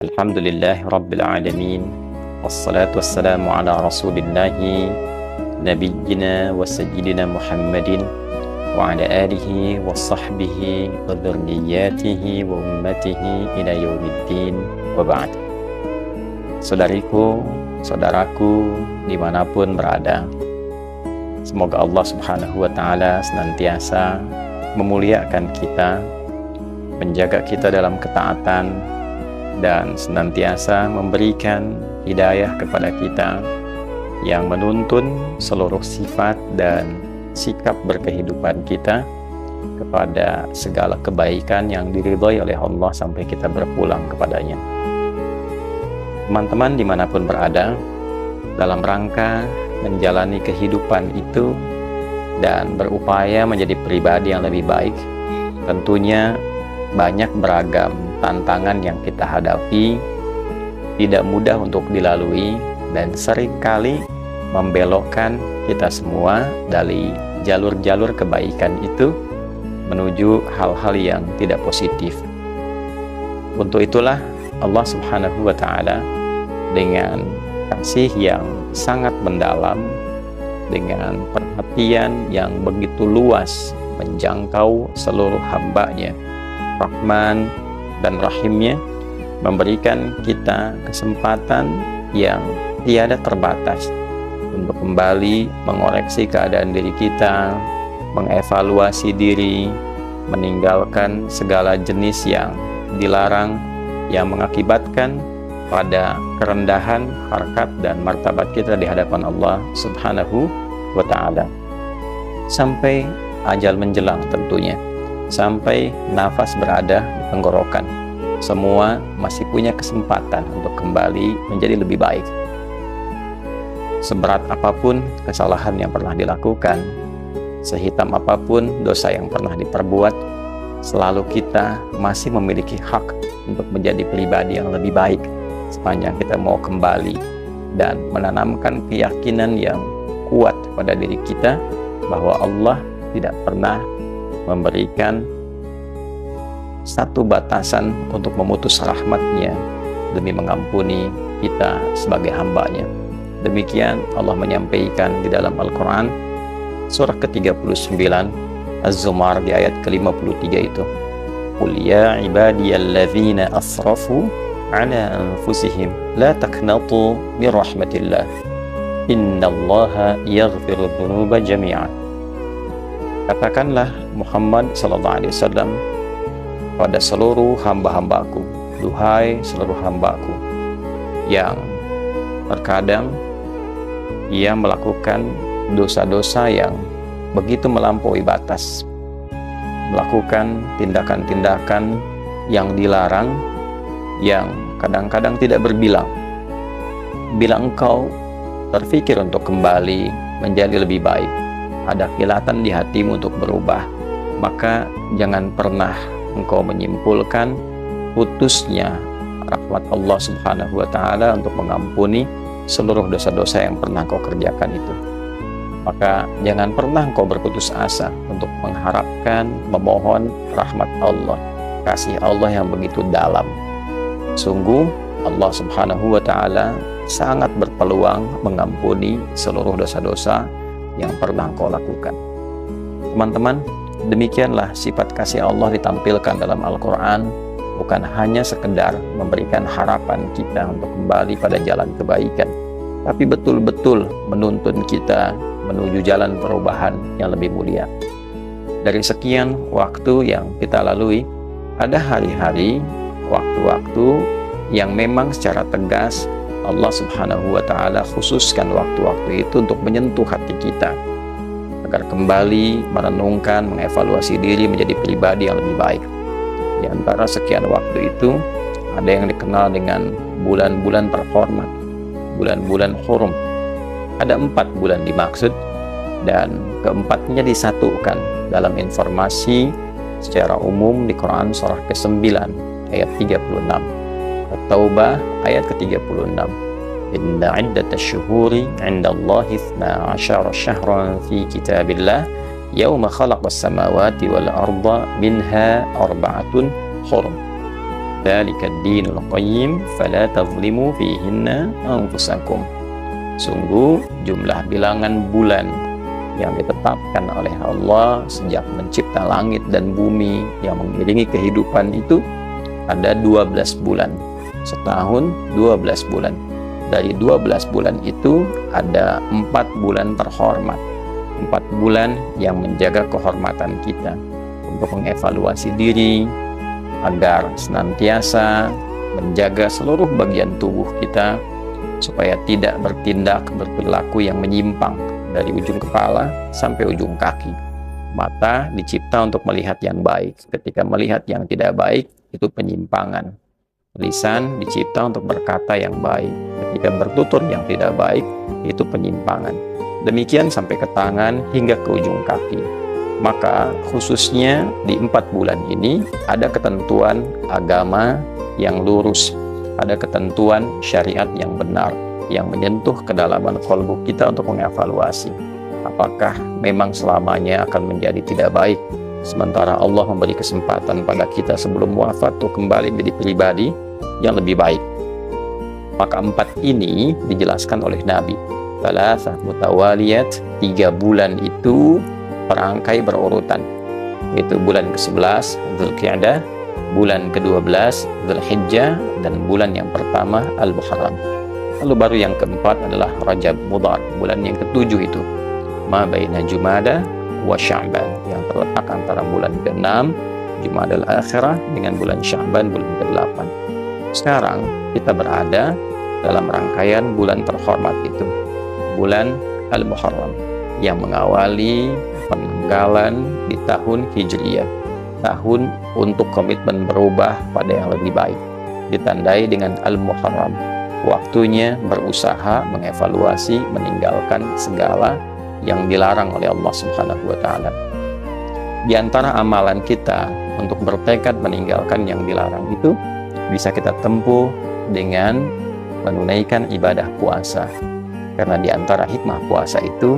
Alhamdulillahi Rabbil Alamin. Wassalatu wassalamu ala rasulillahi nabiyyina wa sayyidina Muhammadin wa ala alihi wa sahbihi wa dhurriyyatihi wa ummatihi ila yaumiddin wa ba'd. Saudariku, saudaraku dimanapun berada, semoga Allah subhanahu wa ta'ala senantiasa memuliakan kita, menjaga kita dalam ketaatan, dan senantiasa memberikan hidayah kepada kita yang menuntun seluruh sifat dan sikap berkehidupan kita kepada segala kebaikan yang diridhai oleh Allah sampai kita berpulang kepadanya. Teman-teman dimanapun berada, dalam rangka menjalani kehidupan itu dan berupaya menjadi pribadi yang lebih baik, tentunya banyak beragam tantangan yang kita hadapi, tidak mudah untuk dilalui, dan seringkali membelokkan kita semua dari jalur-jalur kebaikan itu menuju hal-hal yang tidak positif. Untuk itulah Allah subhanahu wa ta'ala dengan kasih yang sangat mendalam, dengan perhatian yang begitu luas menjangkau seluruh hamba-Nya, Rahman dan Rahimnya, memberikan kita kesempatan yang tiada terbatas untuk kembali mengoreksi keadaan diri kita, mengevaluasi diri, meninggalkan segala jenis yang dilarang yang mengakibatkan pada kerendahan harkat dan martabat kita di hadapan Allah subhanahu wa ta'ala. Sampai ajal menjelang tentunya, sampai nafas berada di tenggorokan, semua masih punya kesempatan untuk kembali menjadi lebih baik. Seberat apapun kesalahan yang pernah dilakukan, sehitam apapun dosa yang pernah diperbuat, selalu kita masih memiliki hak untuk menjadi pribadi yang lebih baik sepanjang kita mau kembali dan menanamkan keyakinan yang kuat pada diri kita bahwa Allah tidak pernah memberikan satu batasan untuk memutus rahmat-Nya demi mengampuni kita sebagai hamba-Nya. Demikian Allah menyampaikan di dalam Al-Quran surah ke-39 Az-Zumar di ayat ke-53 itu, Qul ya ibadiyalladzina asrafu ala anfusihim la taqnatu min rahmatillah innallaha yaghfiru dzunuba jami'an. Katakanlah Muhammad sallallahu alaihi wasallam pada seluruh hamba-hambaku, duhai seluruh hambaku yang terkadang ia melakukan dosa-dosa yang begitu melampaui batas, melakukan tindakan-tindakan yang dilarang, yang kadang-kadang tidak berbilang. Bila engkau terfikir untuk kembali menjadi lebih baik, ada kilatan di hatimu untuk berubah, maka jangan pernah engkau menyimpulkan putusnya rahmat Allah subhanahu wa ta'ala untuk mengampuni seluruh dosa-dosa yang pernah kau kerjakan itu. Maka jangan pernah engkau berputus asa untuk mengharapkan, memohon rahmat Allah, kasih Allah yang begitu dalam. Sungguh Allah subhanahu wa ta'ala sangat berpeluang mengampuni seluruh dosa-dosa yang pernah kau lakukan. Teman-teman, demikianlah sifat kasih Allah ditampilkan dalam Al-Quran, bukan hanya sekedar memberikan harapan kita untuk kembali pada jalan kebaikan, tapi betul-betul menuntun kita menuju jalan perubahan yang lebih mulia. Dari sekian waktu yang kita lalui, ada hari-hari, waktu-waktu yang memang secara tegas Allah subhanahu wa ta'ala khususkan waktu-waktu itu untuk menyentuh hati kita agar kembali merenungkan, mengevaluasi diri menjadi pribadi yang lebih baik. Di antara sekian waktu itu ada yang dikenal dengan bulan-bulan terhormat, bulan-bulan hurum. Ada 4 bulan dimaksud, dan keempatnya disatukan dalam informasi secara umum di Quran surah ke-9 ayat 36, At-Taubah ayat ke-36. Inna iddatash syuhuri 'indallahi 12 syahran fi kitabillah yawma khalaqas samawati wal arda minha arba'atun hurum. Dzalikad dinul qayyim fala tadhlimu fihinna anfusakum. Sungguh jumlah bilangan bulan yang ditetapkan oleh Allah sejak mencipta langit dan bumi yang mengiringi kehidupan itu ada 12 bulan. Setahun 12 bulan. Dari 12 bulan itu ada 4 bulan terhormat. 4 bulan yang menjaga kehormatan kita untuk mengevaluasi diri agar senantiasa menjaga seluruh bagian tubuh kita supaya tidak bertindak berperilaku yang menyimpang dari ujung kepala sampai ujung kaki. Mata dicipta untuk melihat yang baik. Ketika melihat yang tidak baik, itu penyimpangan. Lisan dicipta untuk berkata yang baik. Ketika bertutur yang tidak baik, itu penyimpangan. Demikian sampai ke tangan hingga ke ujung kaki. Maka khususnya di 4 bulan ini ada ketentuan agama yang lurus, ada ketentuan syariat yang benar, yang menyentuh kedalaman kalbu kita untuk mengevaluasi apakah memang selamanya akan menjadi tidak baik, sementara Allah memberi kesempatan pada kita sebelum wafat untuk kembali menjadi pribadi yang lebih baik. Maka 4 ini dijelaskan oleh Nabi. Thalathah mutawaliyat, 3 bulan itu perangkai berurutan, yaitu bulan ke-11 Dzulqa'dah, bulan ke-12 Dzulhijjah, dan bulan yang pertama Al-Muharram. Lalu baru yang keempat adalah Rajab Mudhar, bulan yang ke-7 itu ma baina Jumada wa Sya'ban, yang terletak antara bulan ke-6 Jumadal Akhirah dengan bulan Sya'ban, bulan ke-8. Sekarang kita berada dalam rangkaian bulan terhormat itu, bulan Al-Muharram, yang mengawali penanggalan di tahun Hijriyah, tahun untuk komitmen berubah pada yang lebih baik, ditandai dengan Al-Muharram, waktunya berusaha mengevaluasi, meninggalkan segala yang dilarang oleh Allah Subhanahu wa Ta'ala. Di antara amalan kita untuk bertekad meninggalkan yang dilarang itu bisa kita tempuh dengan menunaikan ibadah puasa, karena di antara hikmah puasa itu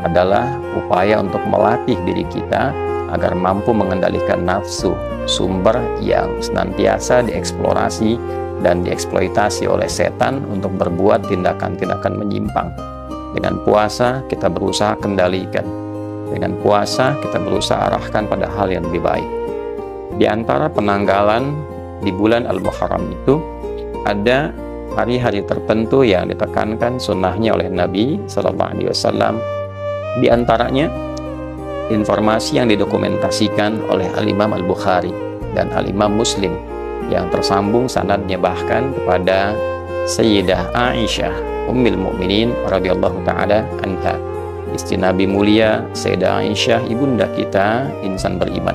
adalah upaya untuk melatih diri kita agar mampu mengendalikan nafsu, sumber yang senantiasa dieksplorasi dan dieksploitasi oleh setan untuk berbuat tindakan-tindakan menyimpang. Dengan puasa kita berusaha kendalikan, dengan puasa kita berusaha arahkan pada hal yang lebih baik. Di antara penanggalan di bulan Al-Muharram itu ada hari-hari tertentu yang ditekankan sunnahnya oleh Nabi SAW. Di antaranya informasi yang didokumentasikan oleh Al-Imam Al-Bukhari dan Al-Imam Muslim yang tersambung sanadnya bahkan kepada Sayyidah Aisyah Ummul Mukminin radhiyallahu taala anha, istri Nabi mulia Sayyidah Aisyah, ibunda kita insan beriman.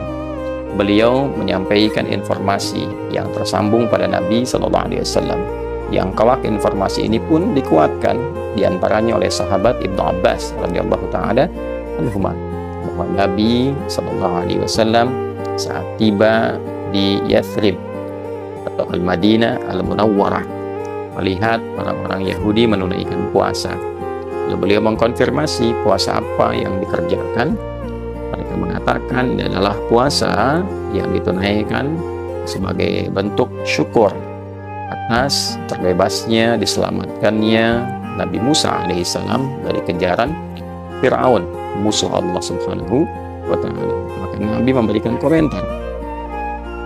Beliau menyampaikan informasi yang tersambung pada Nabi SAW. Yang kawak informasi ini pun dikuatkan diantaranya oleh sahabat Ibnu Abbas radhiyallahu taala anhuma, bahwa Nabi SAW saat tiba di Yathrib atau Al-Madinah Al-Munawwarah melihat orang-orang Yahudi menunaikan puasa. Lalu beliau mengkonfirmasi puasa apa yang dikerjakan. Mereka mengatakan ini adalah puasa yang ditunaikan sebagai bentuk syukur atas terbebasnya, diselamatkannya Nabi Musa alaihissalam dari kejaran Fir'aun, musuh Allah Subhanahu wa Ta'ala. Maka Nabi memberikan komentar,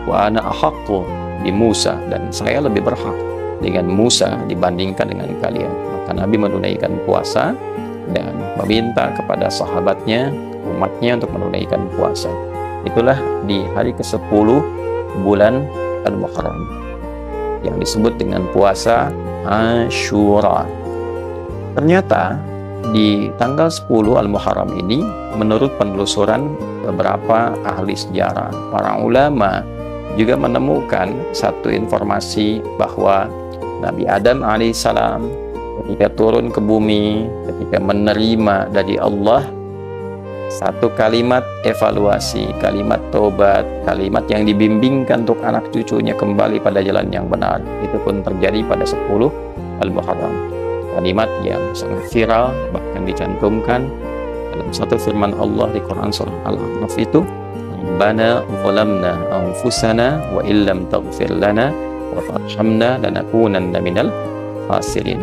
wa ana ahaqqu bi Musa, dan saya lebih berhak dengan Musa dibandingkan dengan kalian. Maka Nabi menunaikan puasa dan meminta kepada sahabatnya, umatnya untuk menunaikan puasa. Itulah di hari ke-10 bulan Al-Muharram yang disebut dengan puasa Asyura. Ternyata di tanggal 10 Al-Muharram ini, menurut penelusuran beberapa ahli sejarah, para ulama juga menemukan satu informasi bahwa Nabi Adam alaihissalam ketika turun ke bumi, ketika menerima dari Allah satu kalimat evaluasi, kalimat tobat, kalimat yang dibimbingkan untuk anak cucunya kembali pada jalan yang benar, itu pun terjadi pada 10 Al-Muharram. Kalimat yang sangat viral, bahkan dicantumkan dalam satu firman Allah di Quran surah Al-A'raf itu, Rabbana zalamna anfusana wa illam taghfir lana wa tarhamna lanakunanna minal khasirin.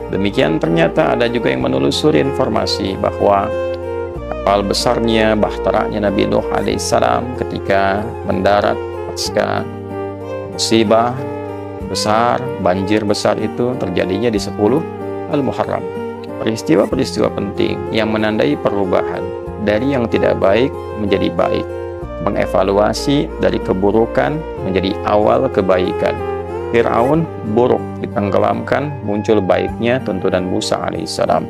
Demikian ternyata ada juga yang menelusuri informasi bahwa kapal besarnya, bahteranya Nabi Nuh alaihissalam ketika mendarat pasca musibah besar, banjir besar itu terjadinya di 10 Al-Muharram. Peristiwa-peristiwa penting yang menandai perubahan dari yang tidak baik menjadi baik, mengevaluasi dari keburukan menjadi awal kebaikan. Fir'aun buruk ditenggelamkan, muncul baiknya tuntunan Musa alaihissalam.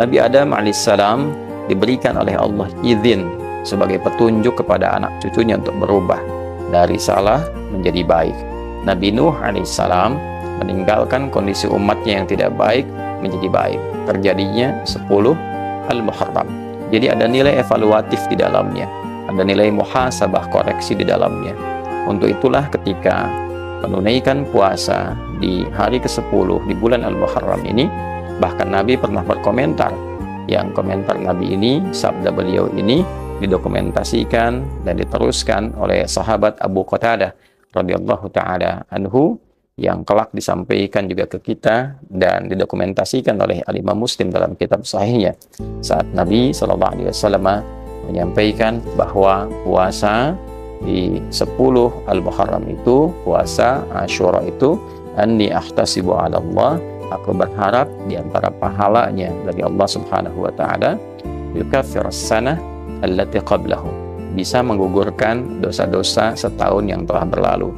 Nabi Adam alaihissalam diberikan oleh Allah izin sebagai petunjuk kepada anak cucunya untuk berubah dari salah menjadi baik. Nabi Nuh alaihissalam meninggalkan kondisi umatnya yang tidak baik menjadi baik. Terjadinya 10 Al-Muharram. Jadi ada nilai evaluatif di dalamnya, ada nilai muhasabah, koreksi di dalamnya. Untuk itulah ketika menunaikan puasa di hari ke-10 di bulan Al-Muharram ini, bahkan Nabi pernah berkomentar, yang komentar Nabi ini, sabda beliau ini didokumentasikan dan diteruskan oleh sahabat Abu Qatadah radhiyallahu taala anhu, yang kelak disampaikan juga ke kita dan didokumentasikan oleh Al-Imam Muslim dalam kitab sahihnya, saat Nabi SAW menyampaikan bahwa puasa di 10 Al-Muharram itu, puasa Asyura itu, anni ahtasibu 'ala Allah, aku berharap di antara pahalanya dari Allah Subhanahu wa taala, yukaffir as-sanah allati qablahu, bisa menggugurkan dosa-dosa setahun yang telah berlalu.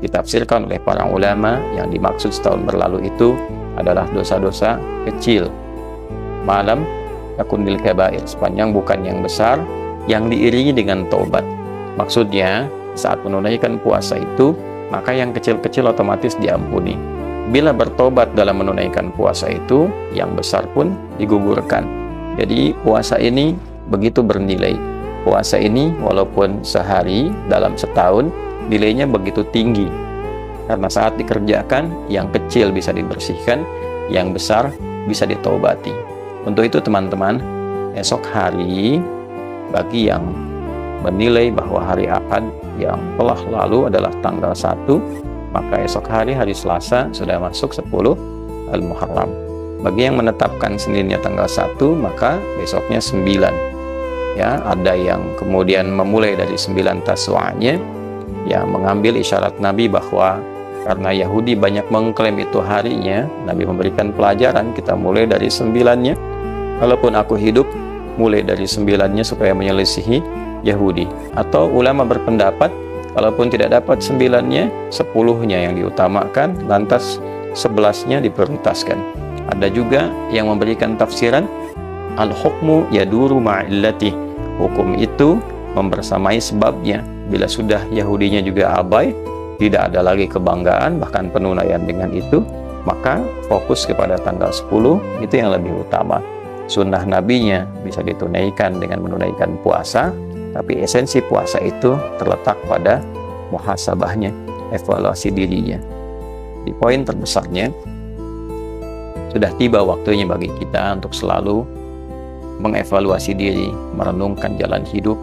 Ditafsirkan oleh para ulama, yang dimaksud setahun berlalu itu adalah dosa-dosa kecil, malam yakunil kabair, sepanjang bukan yang besar, yang diiringi dengan taubat. Maksudnya saat menunaikan puasa itu, maka yang kecil-kecil otomatis diampuni. Bila bertobat dalam menunaikan puasa itu, yang besar pun digugurkan. Jadi puasa ini begitu bernilai. Puasa ini walaupun sehari dalam setahun, nilainya begitu tinggi, karena saat dikerjakan yang kecil bisa dibersihkan, yang besar bisa ditaubati. Untuk itu teman-teman, esok hari bagi yang menilai bahwa hari Ahad yang telah lalu adalah tanggal 1, maka esok hari, hari Selasa, sudah masuk 10 Al-Muharram. Bagi yang menetapkan Seninnya tanggal 1, maka besoknya 9. Ya, ada yang kemudian memulai dari 9 Taswa'nya, yang mengambil isyarat Nabi bahwa karena Yahudi banyak mengklaim itu harinya, Nabi memberikan pelajaran, kita mulai dari 9-nya. Kalaupun aku hidup, mulai dari 9-nya supaya menyelisihi Yahudi. Atau ulama berpendapat, kalaupun tidak dapat 9-nya, 10-nya yang diutamakan, lantas 11-nya diprioritaskan. Ada juga yang memberikan tafsiran, al-hukmu yaduru ma'illati, hukum itu membersamai sebabnya. Bila sudah Yahudinya juga abai, tidak ada lagi kebanggaan, bahkan penunaian dengan itu, maka fokus kepada tanggal 10, itu yang lebih utama. Sunnah nabinya bisa ditunaikan dengan menunaikan puasa, tapi esensi puasa itu terletak pada muhasabahnya, evaluasi dirinya. Di poin terbesarnya, sudah tiba waktunya bagi kita untuk selalu mengevaluasi diri, merenungkan jalan hidup,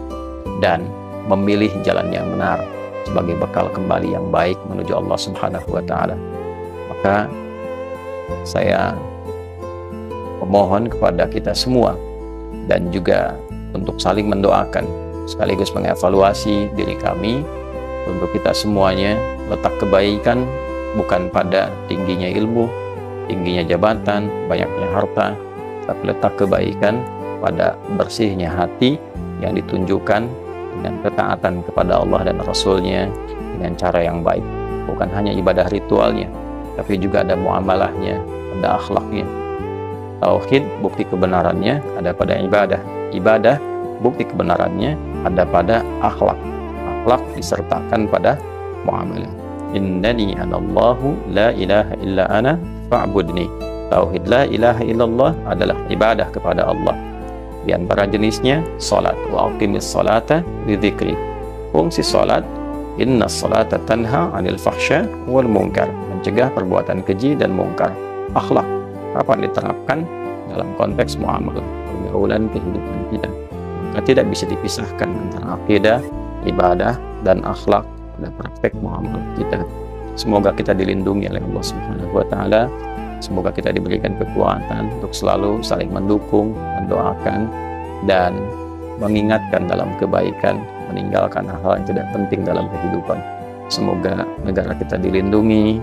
dan memilih jalan yang benar sebagai bekal kembali yang baik menuju Allah Subhanahu wa taala. Maka saya memohon kepada kita semua dan juga untuk saling mendoakan sekaligus mengevaluasi diri kami, untuk kita semuanya letak kebaikan bukan pada tingginya ilmu, tingginya jabatan, banyaknya harta, tapi letak kebaikan pada bersihnya hati yang ditunjukkan dengan ketaatan kepada Allah dan Rasul-Nya dengan cara yang baik. Bukan hanya ibadah ritualnya, tapi juga ada muamalahnya, ada akhlaknya. Tauhid, bukti kebenarannya ada pada ibadah. Ibadah, bukti kebenarannya ada pada akhlak. Akhlak disertakan pada muamalah. Innani anallahu la ilaha illa ana fa'budni. Tauhid la ilaha illallah adalah ibadah kepada Allah. Di antara jenisnya salat, wa aqimis salata li dzikri. Fungsi salat, inna salata tanha 'anil fahsya wal munkar, mencegah perbuatan keji dan mungkar. Akhlak, kapan diterapkan? Dalam konteks muamalah, pergaulan kehidupan kita. Maka tidak bisa dipisahkan antara akidah, ibadah, dan akhlak pada praktek muamalah kita. Semoga kita dilindungi oleh Allah Subhanahu wa Ta'ala. Semoga kita diberikan kekuatan untuk selalu saling mendukung, mendoakan, dan mengingatkan dalam kebaikan, meninggalkan hal-hal yang tidak penting dalam kehidupan. Semoga negara kita dilindungi,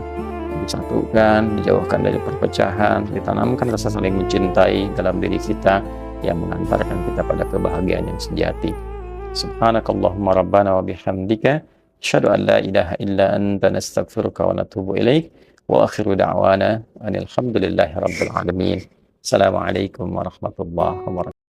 disatukan, dijauhkan dari perpecahan, ditanamkan rasa saling mencintai dalam diri kita yang mengantarkan kita pada kebahagiaan yang sejati. Subhanakallahumma rabbana wa bihamdika asyhadu an la ilaha illa anta nastaghfiruka wa natubu ilaik wa akhiru da'wana anil hamdulillahi rabbil alamin. Assalamualaikum warahmatullahi wabarakatuh.